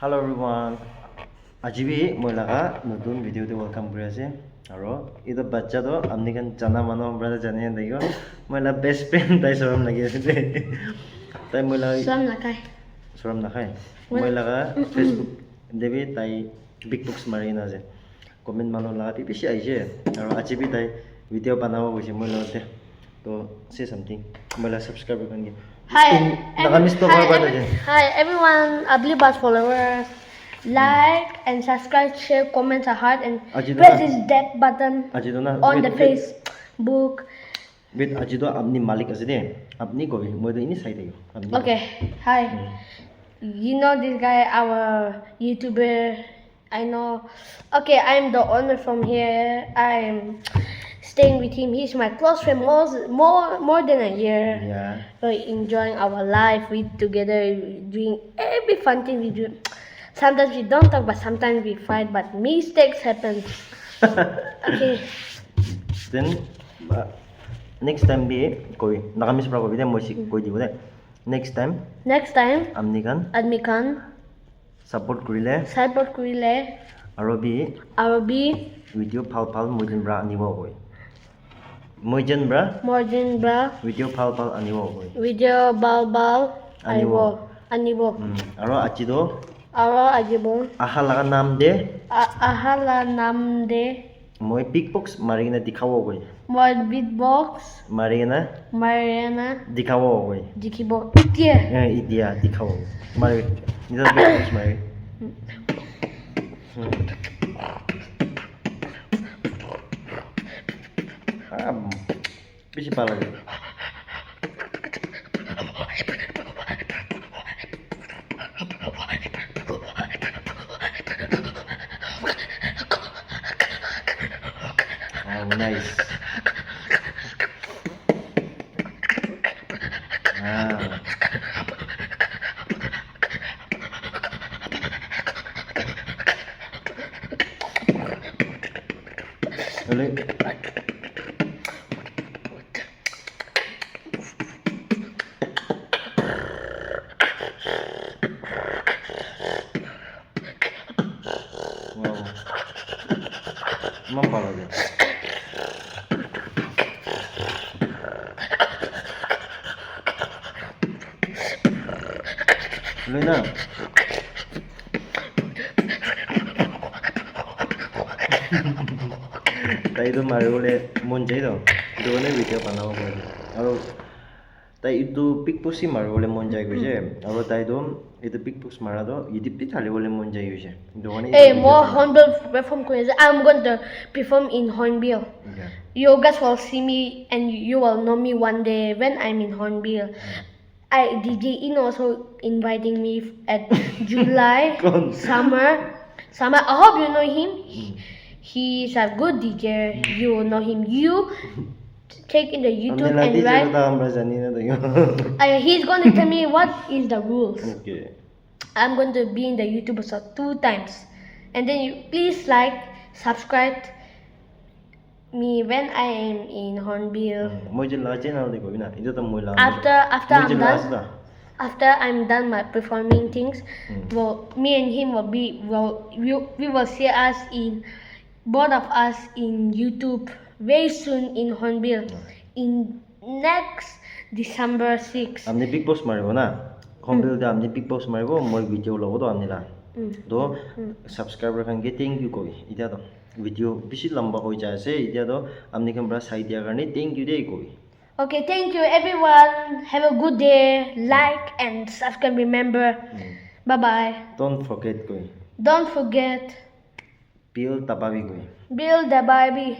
Hello everyone. Ajibi moi laga notun video te welcome kuri ase. Aro ito bacha to amni kan jana mano brother jane daigo. Moi la best friend tai soram lagi ase te. Tai moi la Soram nakai. soram nakai. Moi laga Facebook debi tai big books marina ase. Comment mano laga ti bishi aise. Aro ajibi tai video banawa hoise moi la te. To say something. Moi la subscribe kan ge. Hi everyone, Ablibas followers. Like and subscribe, share, comment a heart and press this that button on the Facebook. Wait, ajido apni malik ase de. Apni koi moi to ini side ayo. Okay, hi. You know this guy, our YouTuber. I know. Okay, I'm the owner from here. I'm staying with him. He's my close friend more than a year. Yeah. We're enjoying our life with together, doing every fun thing we do. Sometimes we don't talk, but sometimes we fight. But mistakes happen. Okay. Then next time be koi nakamiss pra ko bide moi sik koi dibo de. Next time amni kan support kurile Arabi video phal mojin bra anibo koi. Mojin bra video phal anibo koi. video bal anibo. Aro ajido Ajibo aha laga nam de moi big box marina dikhawo koi. More beatbox Mariana dikhawo koi. Dikibo Idia dikhawo. Mari nida big box mari. Bishi pala de. Oh, nice. Wow. Mampala de. Luna. Tai itu marule monjai do. Done video banawo ko. Aro tai itu pic-post marule monjai ko je. Aro tai do itu pic-post mara do YouTube ti thale wole monjai yo je. Done Hey, more Hornbill perform ko. I'm going to perform in Hornbill. Okay. You guys will see me and you will know me one day when I'm in Hornbill. DJ In also inviting me at July summer. I hope you know him. He's a good DJ. You will know him. You check in the YouTube and write. He's going to tell me what is the rules. Okay. I'm going to be in the YouTube episode 2 times, and then you please like, subscribe me when I am in Hornbill. After I'm done my performing things, well, me and him will be we will see us in both of us in YouTube very soon in Hornbill in next December 6. Amni big boss maribo na. Hornbill da amni big boss maribo moi video logo do amni la. Do subscriber kan getting you koi ida do video bishi lamba hoi ja ase ida do amni kan bra side dia karne thank you de koi. Okay, thank you everyone. Have a good day. Like and subscribe. Remember. Bye bye. Don't forget koi. Don't forget. Bill tababi koi. Bill the Barbie.